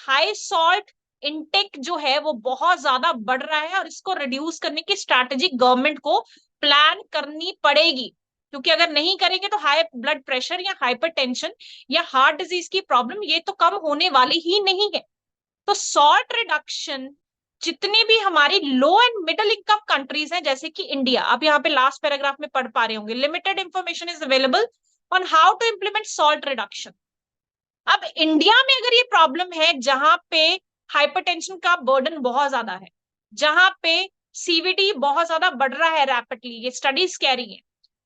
High salt intake जो है वो बहुत ज्यादा बढ़ रहा है, और इसको रिड्यूस करने की स्ट्रैटेजी गवर्नमेंट को प्लान करनी पड़ेगी। क्योंकि अगर नहीं करेंगे तो हाई ब्लड प्रेशर या हाइपरटेंशन या हार्ट डिजीज की प्रॉब्लम ये तो कम होने वाली ही नहीं है। तो सॉल्ट रिडक्शन, जितने भी हमारी लो एंड मिडिल इनकम कंट्रीज हैं जैसे कि इंडिया, आप यहाँ पे लास्ट पैराग्राफ में पढ़ पा रहे होंगे, limited information is available on how to implement salt reduction. अब इंडिया में अगर ये प्रॉब्लम है जहां पे हाइपरटेंशन का बर्डन बहुत ज्यादा है, जहां पे सीवीडी बहुत ज्यादा बढ़ रहा है रैपिडली, ये स्टडीज कह रही है,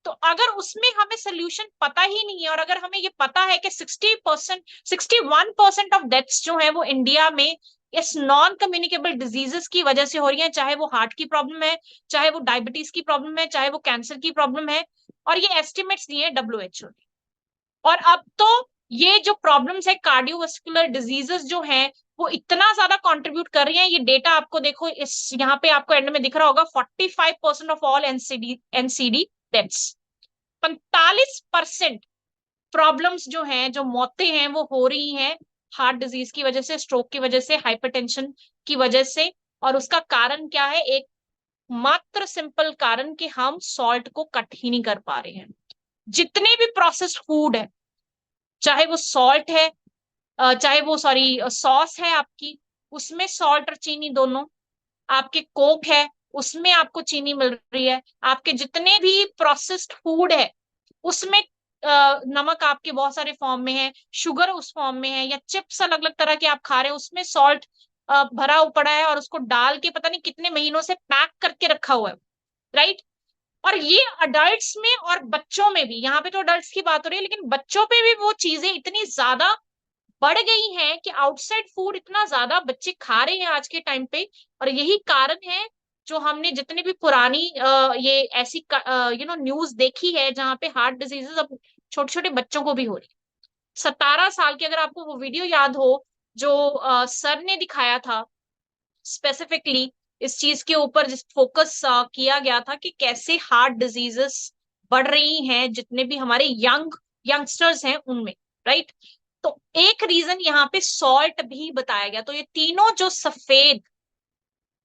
तो अगर उसमें हमें सोल्यूशन पता ही नहीं है, और अगर हमें ये पता है कि 60%, 61% ऑफ डेथ्स जो है वो इंडिया में इस नॉन कम्युनिकेबल डिजीजेस की वजह से हो रही है, चाहे वो हार्ट की प्रॉब्लम है, चाहे वो डायबिटीज की प्रॉब्लम है, चाहे वो कैंसर की प्रॉब्लम है, और ये एस्टिमेट्स दिए डब्ल्यूएचओ ने। और अब तो ये जो प्रॉब्लम्स है कार्डियोवास्कुलर डिजीजेस जो हैं वो इतना ज्यादा कंट्रीब्यूट कर रही हैं। ये डेटा आपको देखो, इस यहाँ पे आपको एंड में दिख रहा होगा, 45% of all NCD deaths, 45% problems जो हैं, जो मौतें हैं, वो हो रही हैं हार्ट डिजीज की वजह से, स्ट्रोक की वजह से, हाइपरटेंशन की वजह से। और उसका कारण क्या है? एक मात्र सिंपल कारण कि हम सॉल्ट को कट ही नहीं कर पा रहे हैं। जितने भी प्रोसेस्ड फूड है, चाहे वो सॉल्ट है, चाहे वो सॉरी सॉस है आपकी, उसमें सॉल्ट और चीनी दोनों, आपके कोक है उसमें आपको चीनी मिल रही है, आपके जितने भी प्रोसेस्ड फूड है उसमें नमक आपके बहुत सारे फॉर्म में है, शुगर उस फॉर्म में है, या चिप्स अलग अलग तरह के आप खा रहे हो उसमें सॉल्ट भरा पड़ा है, और उसको डाल के पता नहीं कितने महीनों से पैक करके रखा हुआ है, राइट। और ये अडल्ट्स में और बच्चों में भी, यहाँ पे तो अडल्ट्स की बात हो रही है, लेकिन बच्चों पे भी वो चीजें इतनी ज्यादा बढ़ गई हैं कि आउटसाइड फूड इतना ज्यादा बच्चे खा रहे हैं आज के टाइम पे। और यही कारण है जो हमने जितनी भी पुरानी ये ऐसी न्यूज देखी है जहां पे हार्ट डिजीजेस अब छोटे छोटे बच्चों को भी हो रही है। 17 साल की, अगर आपको वो वीडियो याद हो जो सर ने दिखाया था स्पेसिफिकली इस चीज के ऊपर, जिस फोकस किया गया था कि कैसे हार्ट डिजीजेस बढ़ रही हैं जितने भी हमारे यंगस्टर्स हैं उनमें, राइट। तो एक रीजन यहाँ पे सॉल्ट भी बताया गया। तो ये तीनों जो सफेद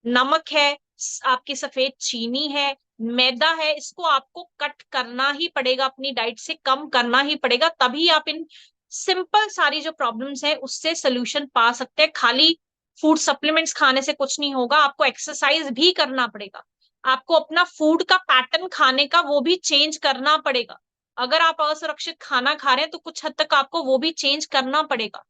नमक है, आपकी सफेद चीनी है, मैदा है, इसको आपको कट करना ही पड़ेगा, अपनी डाइट से कम करना ही पड़ेगा, तभी आप इन सिंपल सारी जो प्रॉब्लम्स है उससे सोल्यूशन पा सकते हैं। खाली फूड सप्लीमेंट्स खाने से कुछ नहीं होगा, आपको एक्सरसाइज भी करना पड़ेगा, आपको अपना फूड का पैटर्न खाने का वो भी चेंज करना पड़ेगा। अगर आप असुरक्षित खाना खा रहे हैं तो कुछ हद तक आपको वो भी चेंज करना पड़ेगा।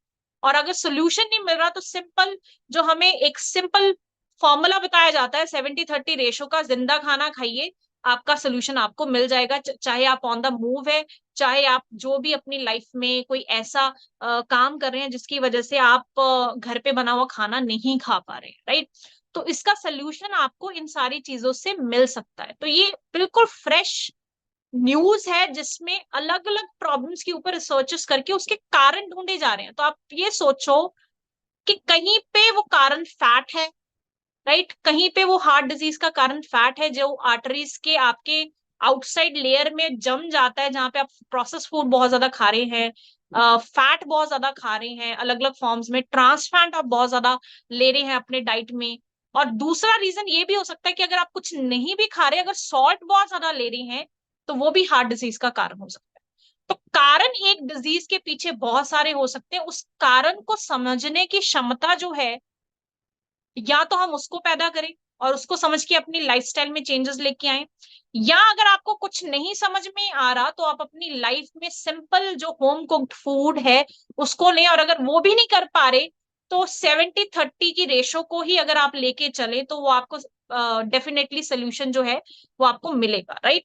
और अगर सोल्यूशन नहीं मिल रहा तो सिंपल, जो हमें एक सिंपल फॉर्मूला बताया जाता है 70-30 रेशो का, जिंदा खाना खाइए, आपका सोल्यूशन आपको मिल जाएगा। चाहे आप ऑन द मूव है, चाहे आप जो भी अपनी लाइफ में कोई ऐसा काम कर रहे हैं जिसकी वजह से आप घर पे बना हुआ खाना नहीं खा पा रहे हैं, राइट। तो इसका सोल्यूशन आपको इन सारी चीजों से मिल सकता है। तो ये बिल्कुल फ्रेश न्यूज है जिसमें अलग अलग प्रॉब्लम्स के ऊपर रिसर्चेस करके उसके कारण ढूंढे जा रहे हैं। तो आप ये सोचो कि कहीं पे वो कारण फैट है, राइट, कहीं पे वो हार्ट डिजीज का कारण फैट है जो आर्टरीज के आपके आउटसाइड लेयर में जम जाता है, जहां पे आप प्रोसेस फूड बहुत ज्यादा खा रहे हैं, फैट बहुत ज्यादा खा रहे हैं अलग अलग फॉर्म्स में, ट्रांस फैट आप बहुत ज्यादा ले रहे हैं अपने डाइट में। और दूसरा रीजन ये भी हो सकता है कि अगर आप कुछ नहीं भी खा रहे, अगर सॉल्ट बहुत ज्यादा ले रहे हैं, तो वो भी हार्ट डिजीज का कारण हो सकता है। तो कारण एक डिजीज के पीछे बहुत सारे हो सकते हैं, उस कारण को समझने की क्षमता जो है, या तो हम उसको पैदा करें और उसको समझ के अपनी लाइफस्टाइल में चेंजेस लेके आए, या अगर आपको कुछ नहीं समझ में आ रहा तो आप अपनी लाइफ में सिंपल जो होम कुक्ड फूड है उसको लें। और अगर वो भी नहीं कर पा रहे तो 70-30 की रेशो को ही अगर आप लेके चले तो वो आपको डेफिनेटली सोल्यूशन जो है वो आपको मिलेगा, right.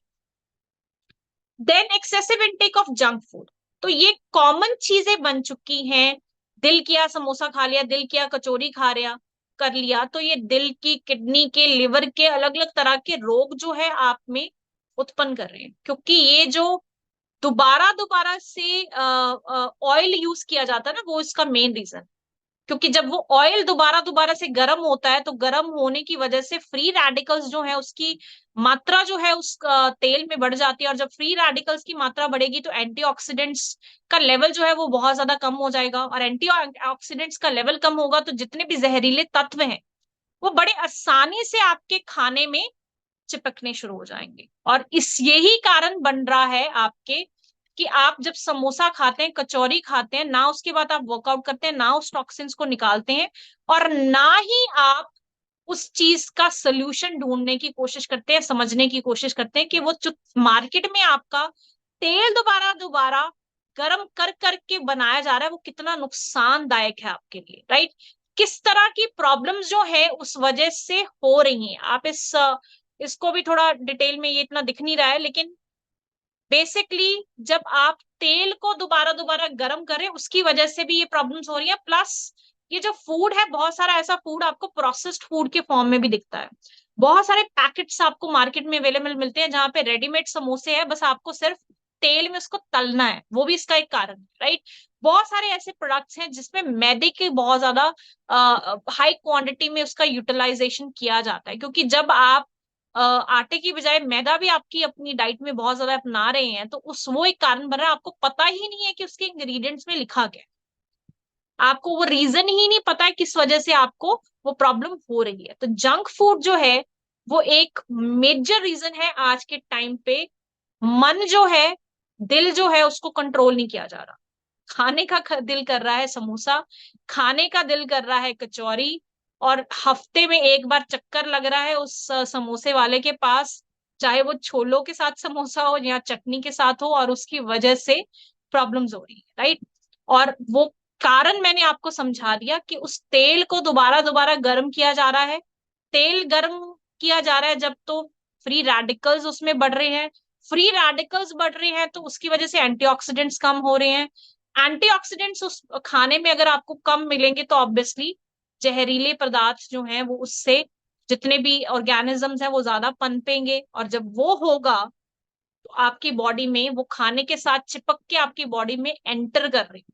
Then excessive intake of junk food, तो ये कॉमन चीजें बन चुकी हैं। दिल किया समोसा खा लिया, दिल किया कचौरी खा लिया, कर लिया, तो ये दिल की, किडनी के, लिवर के अलग अलग तरह के रोग जो है आप में उत्पन्न कर रहे हैं, क्योंकि ये जो दोबारा दोबारा से ऑयल यूज किया जाता है ना, वो इसका मेन रीजन। क्योंकि जब वो ऑयल दोबारा दोबारा से गर्म होता है तो गर्म होने की वजह से फ्री रेडिकल्स जो है उसकी मात्रा जो है उस तेल में बढ़ जाती है, और जब फ्री रेडिकल्स की मात्रा बढ़ेगी तो एंटीऑक्सीडेंट्स का लेवल जो है वो बहुत ज्यादा कम हो जाएगा, और एंटीऑक्सीडेंट्स का लेवल कम होगा तो जितने भी जहरीले तत्व हैं वो बड़े आसानी से आपके खाने में चिपकने शुरू हो जाएंगे। और इस यही कारण बन रहा है आपके कि आप जब समोसा खाते हैं, कचौरी खाते हैं ना, उसके बाद आप वर्कआउट करते हैं ना, उस टॉक्सिन्स को निकालते हैं, और ना ही आप उस चीज का सोल्यूशन ढूंढने की कोशिश करते हैं, समझने की कोशिश करते हैं कि वो जो मार्केट में आपका तेल दोबारा दोबारा गर्म कर करके बनाया जा रहा है वो कितना नुकसानदायक है आपके लिए, राइट। किस तरह की प्रॉब्लम्स जो है उस वजह से हो रही हैं। आप इसको भी थोड़ा डिटेल में, ये इतना दिख नहीं रहा है लेकिन बेसिकली जब आप तेल को दोबारा दोबारा गर्म करें उसकी वजह से भी ये प्रॉब्लम्स हो रही है। प्लस ये जो फूड है, बहुत सारा ऐसा फूड आपको प्रोसेस्ड फूड के फॉर्म में भी दिखता है। बहुत सारे पैकेट्स आपको मार्केट में अवेलेबल मिलते हैं जहां पे रेडीमेड समोसे है, बस आपको सिर्फ तेल में उसको तलना है, वो भी इसका एक कारण है, राइट। बहुत सारे ऐसे प्रोडक्ट्स हैं जिसमें मैदे के बहुत ज्यादा हाई क्वांटिटी में उसका यूटिलाइजेशन किया जाता है, क्योंकि जब आप आटे की बजाय मैदा भी आपकी अपनी डाइट में बहुत ज्यादा अपना रहे हैं तो उस वो एक कारण बन रहा है, आपको पता ही नहीं है कि उसके इंग्रेडिएंट्स में लिखा क्या है, आपको वो रीजन ही नहीं पता है किस वजह से आपको वो प्रॉब्लम हो रही है। तो जंक फूड जो है वो एक मेजर रीजन है आज के टाइम पे। मन जो है, दिल जो है, उसको कंट्रोल नहीं किया जा रहा। खाने का दिल कर रहा है समोसा, खाने का दिल कर रहा है कचौरी, और हफ्ते में एक बार चक्कर लग रहा है उस समोसे वाले के पास, चाहे वो छोलों के साथ समोसा हो या चटनी के साथ हो, और उसकी वजह से प्रॉब्लम्स हो रही है, राइट। और वो कारण मैंने आपको समझा दिया कि उस तेल को दोबारा दोबारा गर्म किया जा रहा है। तेल गर्म किया जा रहा है जब तो फ्री रेडिकल्स उसमें बढ़ रहे हैं, फ्री रेडिकल्स बढ़ रहे हैं तो उसकी वजह से एंटीऑक्सीडेंट्स कम हो रहे हैं। एंटीऑक्सीडेंट्स उस खाने में अगर आपको कम मिलेंगे तो ऑब्वियसली जहरीले पदार्थ जो हैं वो उससे जितने भी ऑर्गेनिजम्स हैं वो ज्यादा पनपेंगे, और जब वो होगा तो आपकी बॉडी में वो खाने के साथ चिपक के आपकी बॉडी में एंटर कर रही,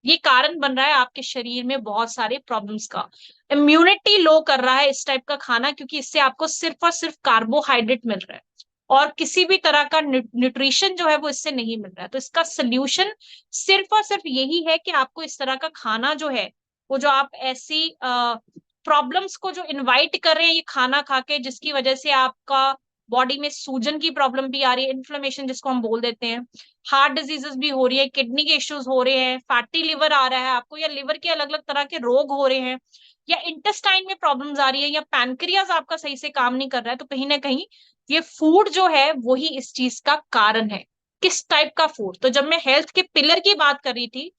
ये कारण बन रहा है आपके शरीर में बहुत सारे प्रॉब्लम्स का। इम्यूनिटी लो कर रहा है इस टाइप का खाना, क्योंकि इससे आपको सिर्फ और सिर्फ कार्बोहाइड्रेट मिल रहा है और किसी भी तरह का न्यूट्रिशन जो है वो इससे नहीं मिल रहा है। तो इसका सोल्यूशन सिर्फ और सिर्फ यही है कि आपको इस तरह का खाना जो है, वो जो आप ऐसी प्रॉब्लम्स को जो इनवाइट कर रहे हैं ये खाना खा के, जिसकी वजह से आपका बॉडी में सूजन की प्रॉब्लम भी आ रही है, इन्फ्लेमेशन जिसको हम बोल देते हैं, हार्ट डिजीजेस भी हो रही है, किडनी के इश्यूज हो रहे हैं, फैटी लिवर आ रहा है आपको, या लिवर के अलग अलग तरह के रोग हो रहे हैं, या इंटेस्टाइन में प्रॉब्लम्स आ रही है, या पैनक्रियाज आपका सही से काम नहीं कर रहा है, तो कहीं ना कहीं ये फूड जो है वही इस चीज का कारण है। किस टाइप का फूड? तो जब मैं हेल्थ के पिलर की बात कर रही थी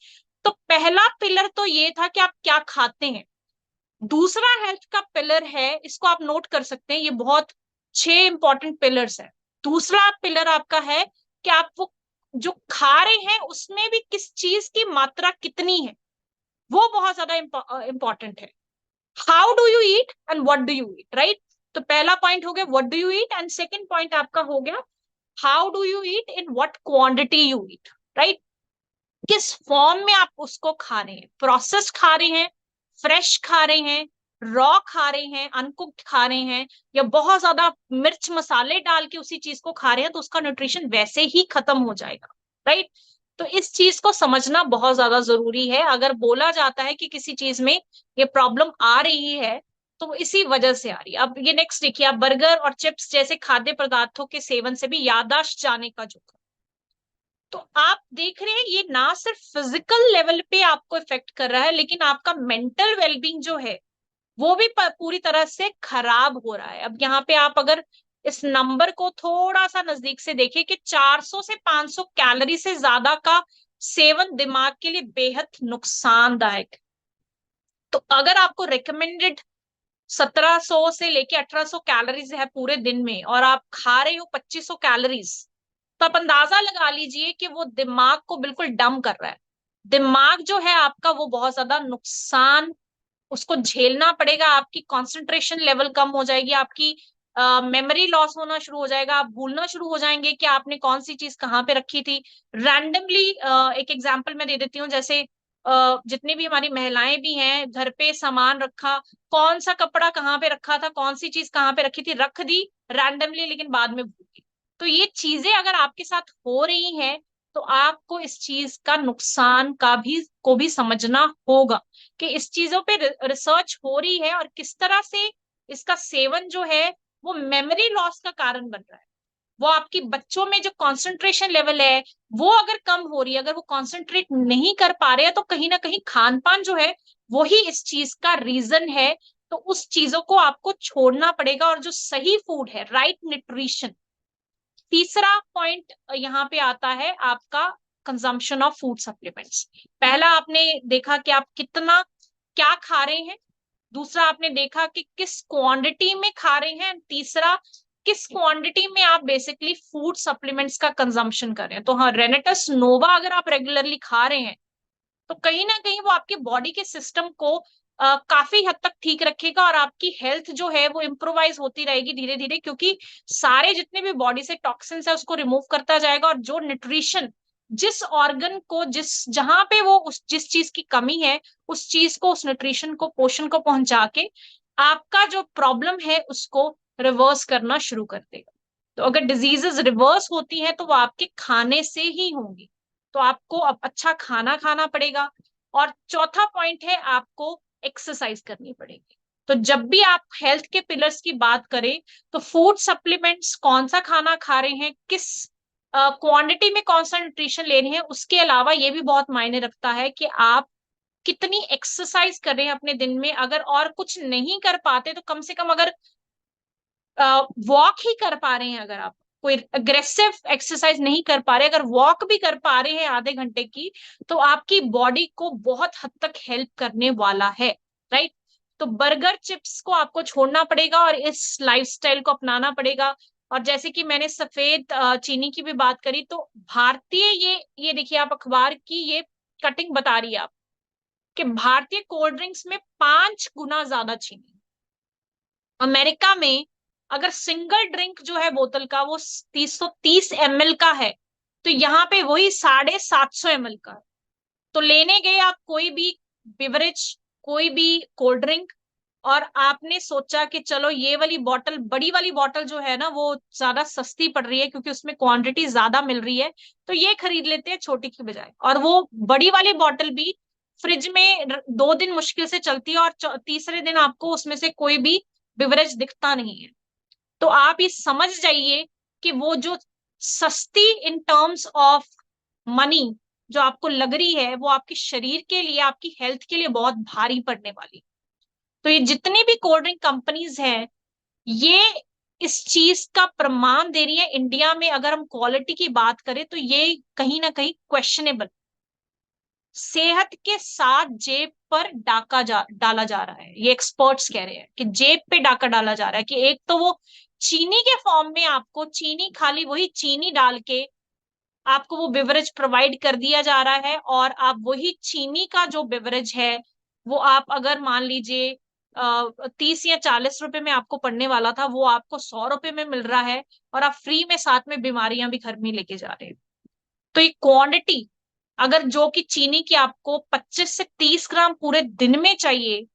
तो पहला पिलर तो ये था कि आप क्या खाते हैं। दूसरा हेल्थ का पिलर है, इसको आप नोट कर सकते हैं, ये बहुत 6 इंपॉर्टेंट पिलर्स है। दूसरा पिलर आपका है कि आप वो जो खा रहे हैं उसमें भी किस चीज की मात्रा कितनी है, वो बहुत ज्यादा इंपॉर्टेंट है। How do you eat and what do you eat, right. तो पहला पॉइंट हो गया what do you eat, and second point आपका हो गया how do you eat, in what quantity you eat, right. किस फॉर्म में आप उसको खा रहे हैं, प्रोसेस्ड खा रहे हैं, फ्रेश खा रहे हैं, रॉ खा रहे हैं, अनकुक्ड खा रहे हैं, या बहुत ज्यादा मिर्च मसाले डाल के उसी चीज को खा रहे हैं, तो उसका न्यूट्रिशन वैसे ही खत्म हो जाएगा, राइट। तो इस चीज को समझना बहुत ज्यादा जरूरी है। अगर बोला जाता है कि किसी चीज में ये प्रॉब्लम आ रही है तो वो इसी वजह से आ रही है। अब ये नेक्स्ट देखिए, आप बर्गर और चिप्स जैसे खाद्य पदार्थों के सेवन से भी याददाश्त जाने का जोखिम। तो आप देख रहे हैं ये ना सिर्फ फिजिकल लेवल पे आपको इफेक्ट कर रहा है, लेकिन आपका मेंटल वेलबींग जो है वो भी पूरी तरह से खराब हो रहा है। अब यहाँ पे आप अगर इस नंबर को थोड़ा सा नजदीक से देखें कि 400 से 500 कैलोरी से ज्यादा का सेवन दिमाग के लिए बेहद नुकसानदायक है। तो अगर आपको रिकमेंडेड 1700 से लेके 1800 कैलोरीज है पूरे दिन में और आप खा रहे हो 2500 कैलोरीज, तो आप अंदाजा लगा लीजिए कि वो दिमाग को बिल्कुल डम कर रहा है। दिमाग जो है आपका वो बहुत ज्यादा नुकसान उसको झेलना पड़ेगा, आपकी कंसंट्रेशन लेवल कम हो जाएगी, आपकी मेमोरी लॉस होना शुरू हो जाएगा, आप भूलना शुरू हो जाएंगे कि आपने कौन सी चीज कहाँ पे रखी थी। रैंडमली एक एग्जांपल मैं दे देती हूँ, जैसे जितनी भी हमारी महिलाएं भी हैं, घर पे सामान रखा, कौन सा कपड़ा कहाँ पे रखा था, कौन सी चीज कहाँ पे रखी थी, रख दी रैंडमली, लेकिन बाद में भूल गई। तो ये चीजें अगर आपके साथ हो रही हैं, तो आपको इस चीज का नुकसान को भी समझना होगा कि इस चीजों पे रिसर्च हो रही है, और किस तरह से इसका सेवन जो है वो मेमोरी लॉस का कारण बन रहा है। वो आपकी बच्चों में जो कंसंट्रेशन लेवल है वो अगर कम हो रही है, अगर वो कंसंट्रेट नहीं कर पा रहे हैं, तो कहीं ना कहीं खान पान जो है वो ही इस चीज का रीजन है। तो उस चीजों को आपको छोड़ना पड़ेगा, और जो सही फूड है, राइट न्यूट्रिशन। तीसरा पॉइंट यहाँ पे आता है आपका कंजम्पशन ऑफ फूड सप्लीमेंट्स। पहला आपने देखा कि आप कितना क्या खा रहे हैं, दूसरा आपने देखा कि किस क्वांटिटी में खा रहे हैं, तीसरा किस क्वांटिटी में आप बेसिकली फूड सप्लीमेंट्स का कंजम्पशन कर रहे हैं। तो हाँ, रेनेटस नोवा अगर आप रेगुलरली खा रहे हैं, तो कहीं ना कहीं वो आपके बॉडी के सिस्टम को काफी हद तक ठीक रखेगा, और आपकी हेल्थ जो है वो इम्प्रोवाइज होती रहेगी धीरे धीरे, क्योंकि सारे जितने भी बॉडी से टॉक्सिन्स है उसको रिमूव करता जाएगा, और जो न्यूट्रिशन जिस ऑर्गन को, जहां पे वो जिस चीज की कमी है, उस चीज को, उस न्यूट्रिशन को, पोषण को पहुंचा के आपका जो प्रॉब्लम है उसको रिवर्स करना शुरू कर देगा। तो अगर डिजीजेस रिवर्स होती है तो वो आपके खाने से ही होंगी। तो आपको अब अच्छा खाना खाना पड़ेगा। और चौथा पॉइंट है, आपको एक्सरसाइज करनी पड़ेगी। तो जब भी आप हेल्थ के पिलर्स की बात करें, तो फूड सप्लीमेंट्स, कौन सा खाना खा रहे हैं, किस क्वांटिटी में कौन सा न्यूट्रिशन ले रहे हैं, उसके अलावा ये भी बहुत मायने रखता है कि आप कितनी एक्सरसाइज कर रहे हैं अपने दिन में। अगर और कुछ नहीं कर पाते तो कम से कम अगर वॉक ही कर पा रहे हैं, अगर आप कोई अग्रेसिव एक्सरसाइज नहीं कर पा रहे, अगर वॉक भी कर पा रहे हैं आधे घंटे की, तो आपकी बॉडी को बहुत हद तक हेल्प करने वाला है। राइट। तो बर्गर चिप्स को आपको छोड़ना पड़ेगा और इस लाइफस्टाइल को अपनाना पड़ेगा। और जैसे कि मैंने सफेद चीनी की भी बात करी, तो भारतीय, ये देखिए, आप अखबार की ये कटिंग बता रही है आप, कि भारतीय कोल्ड ड्रिंक्स में 5 गुना ज्यादा चीनी। अमेरिका में अगर सिंगल ड्रिंक जो है बोतल का वो 330 ml का है, तो यहाँ पे वही 750 ml का है। तो लेने गए आप कोई भी बिवरेज, कोई भी कोल्ड ड्रिंक, और आपने सोचा कि चलो ये वाली बॉटल, बड़ी वाली बॉटल जो है ना, वो ज्यादा सस्ती पड़ रही है क्योंकि उसमें क्वांटिटी ज्यादा मिल रही है, तो ये खरीद लेते हैं छोटी की बजाय। और वो बड़ी वाली बॉटल भी फ्रिज में 2 दिन मुश्किल से चलती है, और तीसरे दिन आपको उसमें से कोई भी बिवरेज दिखता नहीं है। तो आप ये समझ जाइए कि वो जो सस्ती इन टर्म्स ऑफ मनी जो आपको लग रही है, वो आपके शरीर के लिए, आपकी हेल्थ के लिए बहुत भारी पड़ने वाली। तो ये जितनी भी कोल्ड ड्रिंक कंपनीज हैं, ये इस चीज का प्रमाण दे रही है। इंडिया में अगर हम क्वालिटी की बात करें तो ये कहीं ना कहीं क्वेश्चनेबल, सेहत के साथ जेब पर डाला जा रहा है। ये एक्सपर्ट्स कह रहे हैं कि जेब पे डाका डाला जा रहा है, कि एक तो वो चीनी के फॉर्म में आपको चीनी, खाली वही चीनी डाल के आपको वो बेवरेज प्रोवाइड कर दिया जा रहा है, और आप वही चीनी का जो बेवरेज है वो आप अगर मान लीजिए 30 या 40 रुपए में आपको पड़ने वाला था, वो आपको 100 रुपए में मिल रहा है, और आप फ्री में साथ में बीमारियां भी घर में लेके जा रहे हैं। तो ये क्वांटिटी, अगर जो कि चीनी की आपको 25 से 30 ग्राम पूरे दिन में चाहिए,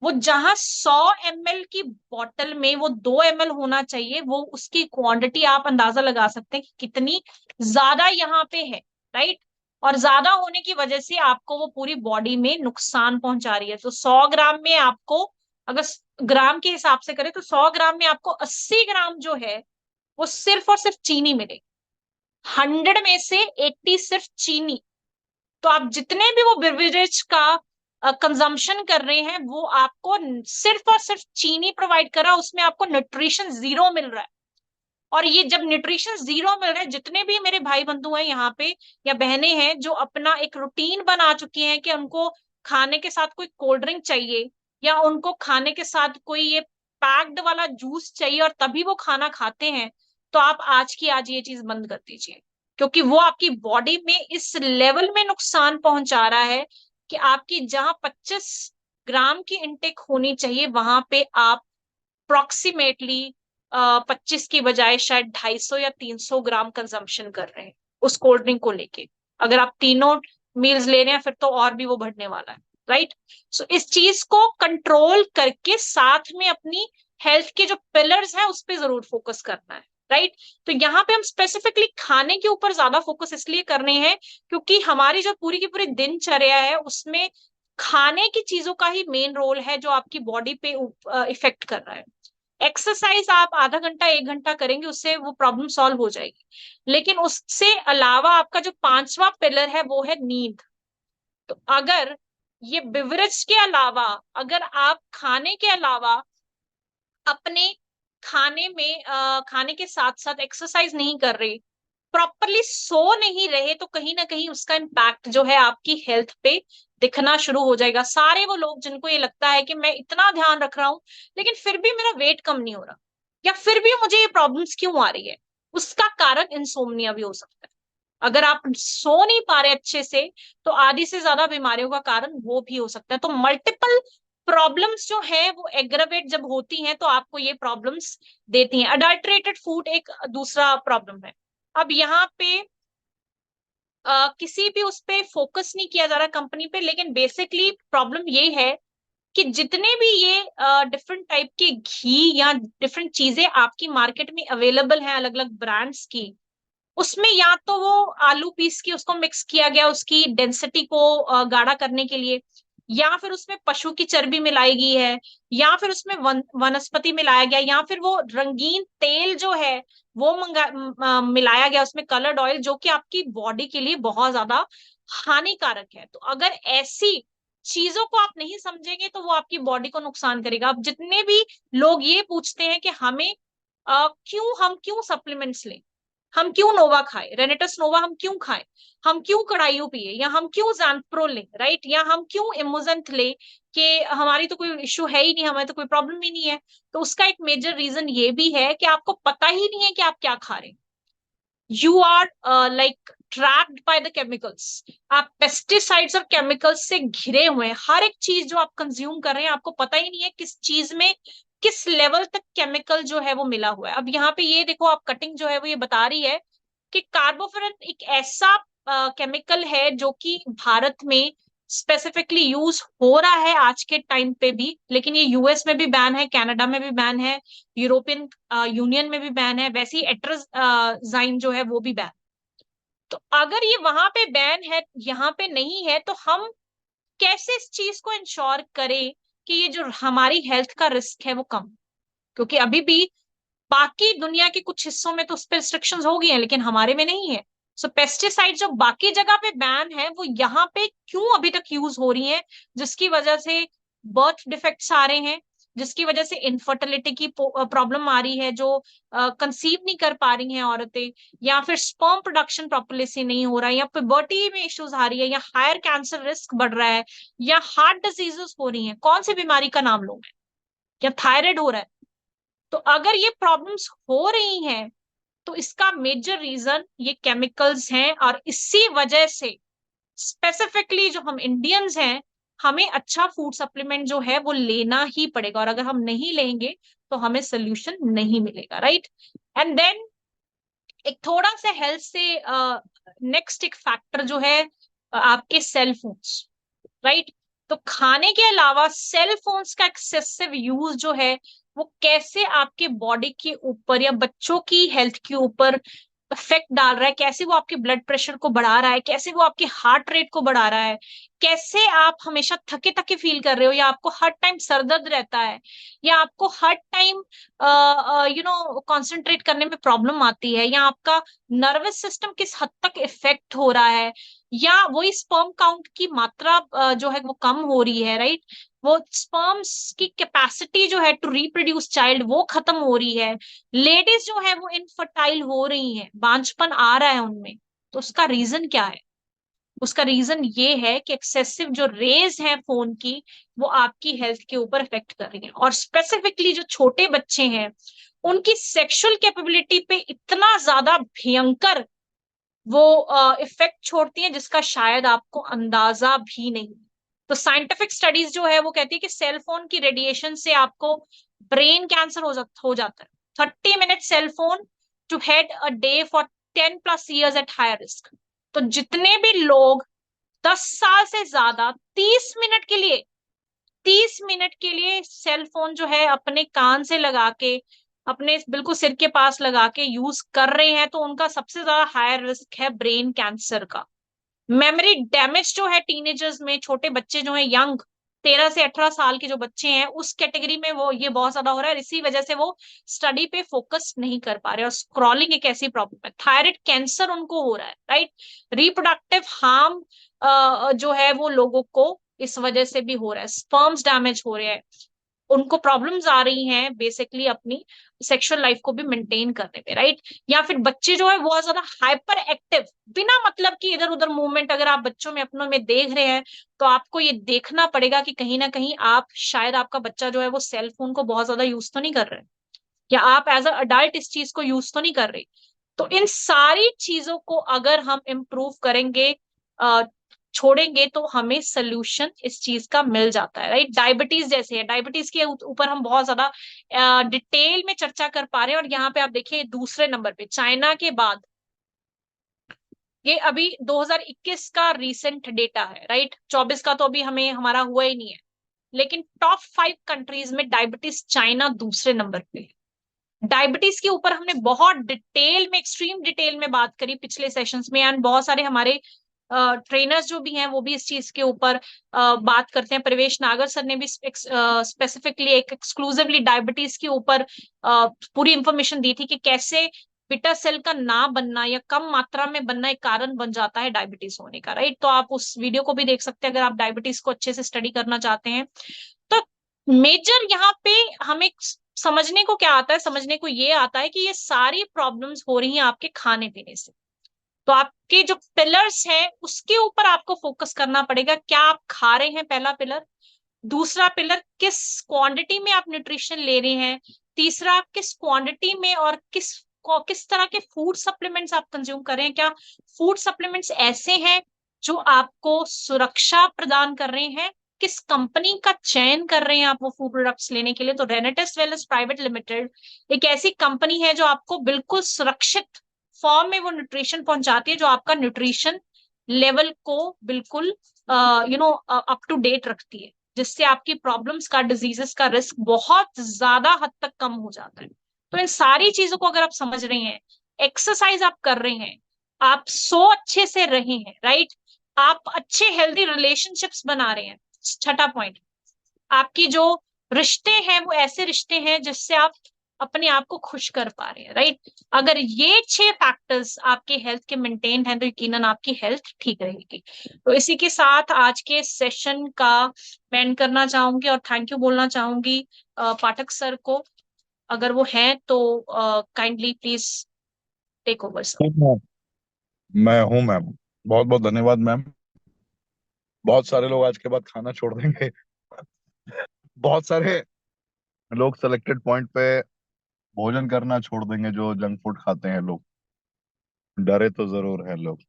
वो जहां 100 ml की बॉटल में वो 2 ml होना चाहिए, वो उसकी क्वांटिटी आप अंदाजा लगा सकते हैं कि कितनी ज्यादा यहाँ पे है। राइट। और ज्यादा होने की वजह से आपको वो पूरी बॉडी में नुकसान पहुंचा रही है। तो 100 ग्राम में आपको, अगर ग्राम के हिसाब से करें, तो 100 ग्राम में आपको 80 ग्राम जो है वो सिर्फ और सिर्फ चीनी मिलेगी। 100 में से 80 सिर्फ चीनी। तो आप जितने भी वो बेवरेज का कंजम्पशन कर रहे हैं, वो आपको सिर्फ और सिर्फ चीनी प्रोवाइड कर रहा है, उसमें आपको न्यूट्रिशन जीरो मिल रहा है। और ये जब न्यूट्रिशन जीरो मिल रहा है, जितने भी मेरे भाई बंधु हैं यहाँ पे या बहनें हैं जो अपना एक रूटीन बना चुकी हैं कि उनको खाने के साथ कोई कोल्ड ड्रिंक चाहिए, या उनको खाने के साथ कोई ये पैक्ड वाला जूस चाहिए, और तभी वो खाना खाते हैं, तो आप आज की आज ये चीज बंद कर दीजिए। क्योंकि वो आपकी बॉडी में इस लेवल में नुकसान पहुंचा रहा है कि आपकी जहां 25 ग्राम की इनटेक होनी चाहिए, वहां पे आप अप्रोक्सीमेटली 25 की बजाय शायद 250 या 300 ग्राम कंजम्पशन कर रहे हैं उस कोल्ड ड्रिंक को लेके। अगर आप तीनों मील्स ले रहे हैं फिर तो और भी वो बढ़ने वाला है, राइट। सो इस चीज को कंट्रोल करके साथ में अपनी हेल्थ के जो पिलर्स हैं उस पर जरूर फोकस करना है, राइट। तो यहाँ पे हम स्पेसिफिकली खाने के ऊपर ज्यादा फोकस इसलिए करने हैं क्योंकि हमारी जो पूरी की पूरी दिनचर्या है उसमें खाने की चीजों का ही मेन रोल है जो आपकी बॉडी पे इफेक्ट कर रहा है। एक्सरसाइज आप आधा घंटा 1 घंटा करेंगे उससे वो प्रॉब्लम सॉल्व हो जाएगी, लेकिन उससे अलावा आपका जो पांचवा पिलर है वो है नींद। तो अगर ये बिवरेज के अलावा, अगर आप खाने के अलावा अपने खाने के साथ साथ एक्सरसाइज नहीं कर रहे, प्रॉपरली सो नहीं रहे, तो कहीं ना कहीं उसका इम्पैक्ट जो है आपकी हेल्थ पे दिखना शुरू हो जाएगा। सारे वो लोग जिनको ये लगता है कि मैं इतना ध्यान रख रहा हूं लेकिन फिर भी मेरा वेट कम नहीं हो रहा, या फिर भी मुझे ये प्रॉब्लम्स क्यों आ रही है, उसका कारण इंसोम्निया भी हो सकता है। अगर आप सो नहीं पा रहे अच्छे से तो आधी से ज्यादा बीमारियों का कारण वो भी हो सकता है। तो मल्टीपल प्रॉब्लम्स जो है वो एग्रावेट जब होती हैं तो आपको ये प्रॉब्लम्स देती हैं। अडल्ट्रेटेड फूड एक दूसरा प्रॉब्लम है। अब यहाँ पे किसी भी उस पे फोकस नहीं किया जा रहा कंपनी पे, लेकिन बेसिकली प्रॉब्लम ये है कि जितने भी ये डिफरेंट टाइप के घी या डिफरेंट चीजें आपकी मार्केट में अवेलेबल हैं अलग अलग ब्रांड्स की, उसमें या तो वो आलू पीस के उसको मिक्स किया गया उसकी डेंसिटी को गाढ़ा करने के लिए, या फिर उसमें पशु की चर्बी मिलाई गई है, या फिर उसमें वनस्पति मिलाया गया, या फिर वो रंगीन तेल जो है वो मिलाया गया उसमें, कलर्ड ऑयल, जो कि आपकी बॉडी के लिए बहुत ज्यादा हानिकारक है। तो अगर ऐसी चीजों को आप नहीं समझेंगे तो वो आपकी बॉडी को नुकसान करेगा। अब जितने भी लोग ये पूछते हैं कि हम क्यों सप्लीमेंट्स लें, हम क्यों नोवा खाए, रेनेटस नोवा हम क्यों खाएं, हम क्यों कड़ाइयो पिए, या हम क्यों जैंप्रो लें, राइट, या हम क्यों इमोजेंट ले, कि हमारी तो कोई इश्यू है ही नहीं, हमें तो कोई प्रॉब्लम ही नहीं है। तो उसका एक मेजर रीजन ये भी है कि आपको पता ही नहीं है कि आप क्या खा रहे हैं। You are like trapped by the chemicals. आप पेस्टिसाइड्स और केमिकल्स से घिरे हुए हैं। हर एक चीज जो आप कंज्यूम कर रहे हैं आपको पता ही नहीं है किस चीज में किस लेवल तक केमिकल जो है वो मिला हुआ है। अब यहाँ पे ये देखो, आप कटिंग जो है वो ये बता रही है कि कार्बोफिरन एक ऐसा केमिकल है जो कि भारत में स्पेसिफिकली यूज हो रहा है आज के टाइम पे भी, लेकिन ये यूएस में भी बैन है, कनाडा में भी बैन है, यूरोपियन यूनियन में भी बैन है, वैसे ही एट्राजाइन जो है वो भी बैन। तो अगर ये वहां पे बैन है यहाँ पे नहीं है, तो हम कैसे इस चीज को इंश्योर करें कि ये जो हमारी हेल्थ का रिस्क है वो कम, क्योंकि अभी भी बाकी दुनिया के कुछ हिस्सों में तो उस पर रिस्ट्रिक्शंस हो गई हैं लेकिन हमारे में नहीं है। सो पेस्टिसाइड जो बाकी जगह पे बैन है वो यहाँ पे क्यों अभी तक यूज हो रही है, जिसकी वजह से बर्थ डिफेक्ट्स आ रहे हैं, जिसकी वजह से इनफर्टिलिटी की प्रॉब्लम आ रही है, जो कंसीव नहीं कर पा रही हैं औरतें, या फिर स्पर्म प्रोडक्शन प्रॉपरली से नहीं हो रहा है, या पुबर्टी में इश्यूज आ रही है, या हायर कैंसर रिस्क बढ़ रहा है, या हार्ट डिजीजेस हो रही हैं, कौन सी बीमारी का नाम लूं मैं, या थायराइड हो रहा है। तो अगर ये प्रॉब्लम्स हो रही हैं तो इसका मेजर रीजन ये केमिकल्स हैं, और इसी वजह से स्पेसिफिकली जो हम इंडियंस हैं हमें अच्छा फूड सप्लीमेंट जो है वो लेना ही पड़ेगा, और अगर हम नहीं लेंगे तो हमें सोल्यूशन नहीं मिलेगा, राइट। एंड देन एक थोड़ा सा हेल्थ से नेक्स्ट एक फैक्टर जो है आपके सेल फोन्स, राइट। तो खाने के अलावा सेल फोन्स का एक्सेसिव यूज जो है वो कैसे आपके बॉडी के ऊपर या बच्चों की हेल्थ के ऊपर इफेक्ट डाल रहा है, कैसे वो आपके ब्लड प्रेशर को बढ़ा रहा है, कैसे वो आपके हार्ट रेट को बढ़ा रहा है, कैसे आप हमेशा थके थके फील कर रहे हो, या आपको हर टाइम सर दर्द रहता है, या आपको हर टाइम कंसंट्रेट करने में प्रॉब्लम आती है, या आपका नर्वस सिस्टम किस हद तक इफेक्ट हो रहा है, या वही स्पर्म काउंट की मात्रा जो है वो कम हो रही है, राइट, वो स्पर्म्स की कैपेसिटी जो है टू रिप्रोड्यूस चाइल्ड वो खत्म हो रही है, लेडीज जो है वो इनफर्टाइल हो रही हैं, बांझपन आ रहा है उनमें। तो उसका रीजन क्या है? उसका रीजन ये है कि एक्सेसिव जो रेज है फोन की वो आपकी हेल्थ के ऊपर इफेक्ट कर रही है, और स्पेसिफिकली जो छोटे बच्चे हैं उनकी सेक्सुअल कैपेबिलिटी पे इतना ज्यादा भयंकर वो इफेक्ट छोड़ती है जिसका शायद आपको अंदाजा भी नहीं। तो साइंटिफिक स्टडीज जो है वो कहती है कि सेल फोन की रेडिएशन से आपको ब्रेन कैंसर हो जाता है। 30 minute cell phone to head a day for 10+ years at higher risk. तो जितने भी लोग 10 साल से ज्यादा 30 मिनट के लिए, 30 मिनट के लिए सेल फोन जो है अपने कान से लगा के, अपने बिल्कुल सिर के पास लगा के यूज कर रहे हैं, तो उनका सबसे ज्यादा हायर रिस्क है ब्रेन कैंसर का। मेमोरी डैमेज जो है टीनेजर्स में, छोटे बच्चे जो है यंग, 13 से 18 साल के जो बच्चे हैं उस कैटेगरी में वो ये बहुत ज्यादा हो रहा है। इसी वजह से वो स्टडी पे फोकस नहीं कर पा रहे, और स्क्रॉलिंग एक ऐसी प्रॉब्लम है। थायराइड कैंसर उनको हो रहा है, राइट। रिप्रोडक्टिव हार्म जो है वो लोगों को इस वजह से भी हो रहा है, स्पर्म्स डैमेज हो रहे हैं, उनको प्रॉब्लम्स आ रही हैं बेसिकली अपनी सेक्सुअल लाइफ को भी मेंटेन करने में, राइट। या फिर बच्चे जो है बहुत ज्यादा हाइपर एक्टिव, बिना मतलब कि इधर उधर मूवमेंट अगर आप बच्चों में अपनों में देख रहे हैं, तो आपको ये देखना पड़ेगा कि कहीं ना कहीं आप शायद आपका बच्चा जो है वो सेल फोन को बहुत ज्यादा यूज तो नहीं कर रहे, या आप एज अ अडल्ट इस चीज को यूज तो नहीं कर रहे। तो इन सारी चीजों को अगर हम इम्प्रूव करेंगे, छोड़ेंगे, तो हमें सोल्यूशन इस चीज का मिल जाता है, राइट। डायबिटीज जैसे है, डायबिटीज के ऊपर हम बहुत ज्यादा डिटेल में चर्चा कर पा रहे हैं, और यहाँ पे आप देखिए दूसरे नंबर पे चाइना के बाद, ये अभी 2021 का रीसेंट डेटा है, राइट। 24 का तो अभी हमें हमारा हुआ ही नहीं है, लेकिन टॉप 5 कंट्रीज में डायबिटीज चाइना दूसरे नंबर पे है। डायबिटीज के ऊपर हमने बहुत डिटेल में, एक्सट्रीम डिटेल में बात करी पिछले सेशंस में, एंड बहुत सारे हमारे ट्रेनर्स जो भी हैं वो भी इस चीज के ऊपर बात करते हैं। प्रवेश नागर सर ने भी स्पेसिफिकली एक एक्सक्लूसिवली डायबिटीज के ऊपर पूरी इंफॉर्मेशन दी थी कि कैसे बीटा सेल का ना बनना या कम मात्रा में बनना एक कारण बन जाता है डायबिटीज होने का, राइट। तो आप उस वीडियो को भी देख सकते हैं अगर आप डायबिटीज को अच्छे से स्टडी करना चाहते हैं। तो मेजर यहाँ पे हमें समझने को क्या आता है, समझने को ये आता है कि ये सारी प्रॉब्लम्स हो रही हैं आपके खाने पीने से। तो आपके जो पिलर्स हैं उसके ऊपर आपको फोकस करना पड़ेगा, क्या आप खा रहे हैं, पहला पिलर। दूसरा पिलर, किस क्वांटिटी में आप न्यूट्रिशन ले रहे हैं। तीसरा, आप किस क्वांटिटी में और किस तरह के फूड सप्लीमेंट्स आप कंज्यूम कर रहे हैं। क्या फूड सप्लीमेंट्स ऐसे हैं जो आपको सुरक्षा प्रदान कर रहे हैं, किस कंपनी का चयन कर रहे हैं आप वो फूड प्रोडक्ट्स लेने के लिए। तो रेनेटिस वेलनेस प्राइवेट लिमिटेड एक ऐसी कंपनी है जो आपको बिल्कुल सुरक्षित फॉर्म में वो न्यूट्रिशन पहुंचाती है, जो आपका न्यूट्रिशन लेवल को बिल्कुल अप टू डेट रखती है, जिससे आपकी प्रॉब्लम्स का, डिजीजेस का रिस्क बहुत ज्यादा हद तक कम हो जाता है। तो इन सारी चीजों को अगर आप समझ रहे हैं, एक्सरसाइज आप कर रहे हैं, आप सो अच्छे से रहे हैं, राइट, आप अच्छे हेल्दी रिलेशनशिप्स बना रहे हैं। छठा पॉइंट, आपकी जो रिश्ते हैं वो ऐसे रिश्ते हैं जिससे आप अपने आप को खुश कर पा रहे हैं, राइट। अगर ये 6 फैक्टर्स आपके हेल्थ के मेंटेन हैं तो यकीनन आपकी हेल्थ ठीक रहेगी। तो इसी के साथ आज के सेशन का मैं एंड करना चाहूंगी, और थैंक यू बोलना चाहूंगी पाठक सर को। अगर वो हैं तो kindly please take over sir. मैं हूँ मैम। बहुत बहुत धन्यवाद मैम। बहुत सारे लोग आज के बाद खाना छोड़ देंगे। बहुत सारे लोग सेलेक्टेड पॉइंट पे भोजन करना छोड़ देंगे, जो जंक फूड खाते हैं लोग। डरे तो जरूर है लोग,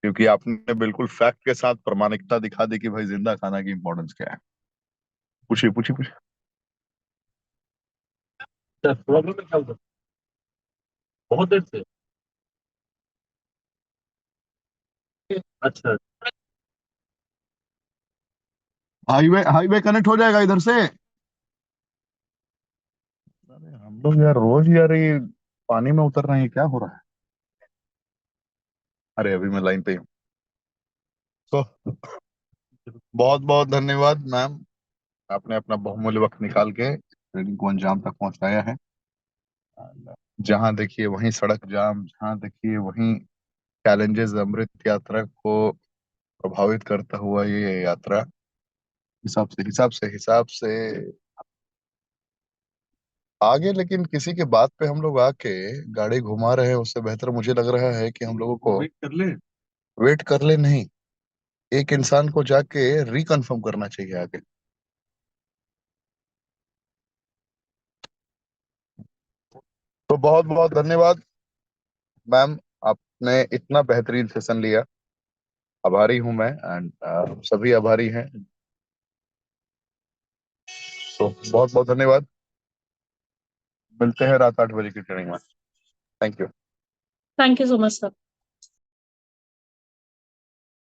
क्योंकि आपने बिल्कुल फैक्ट के साथ प्रामाणिकता दिखा दी कि भाई जिंदा खाना की इंपॉर्टेंस क्या है। पूछिए पूछिए पूछिए। प्रॉब्लम में क्या होता है? बहुत देर से। अच्छा। हाईवे हाईवे कनेक्ट हो जाएगा इधर से। अरे हम लोग यार रोज यार ये पानी में उतर रहे हैं, क्या हो रहा है? अरे अभी मैं लाइन पे ही हूँ। तो बहुत बहुत धन्यवाद मैम। आपने अपना बहुमूल्य वक्त निकाल के ट्रेनिंग को अंजाम तक पहुंचाया है। जहां देखिए वहीं सड़क जाम, जहां देखिए वहीं चैलेंजेस। अमृत यात्रा को प्रभावित करता हुआ ये यात्रा हिसाब से आगे, लेकिन किसी के बात पे हम लोग आके गाड़ी घुमा रहे हैं, उससे बेहतर मुझे लग रहा है कि हम लोगों को वेट कर ले नहीं, एक इंसान को जाके रिकन्फर्म करना चाहिए आगे। तो बहुत बहुत धन्यवाद मैम, आपने इतना बेहतरीन सेशन लिया। आभारी हूं मैं, एंड सभी आभारी हैं। तो बहुत बहुत धन्यवाद। मिलते हैं रात 8 बजे की ट्रेनिंग में। Thank you. Thank you so much sir.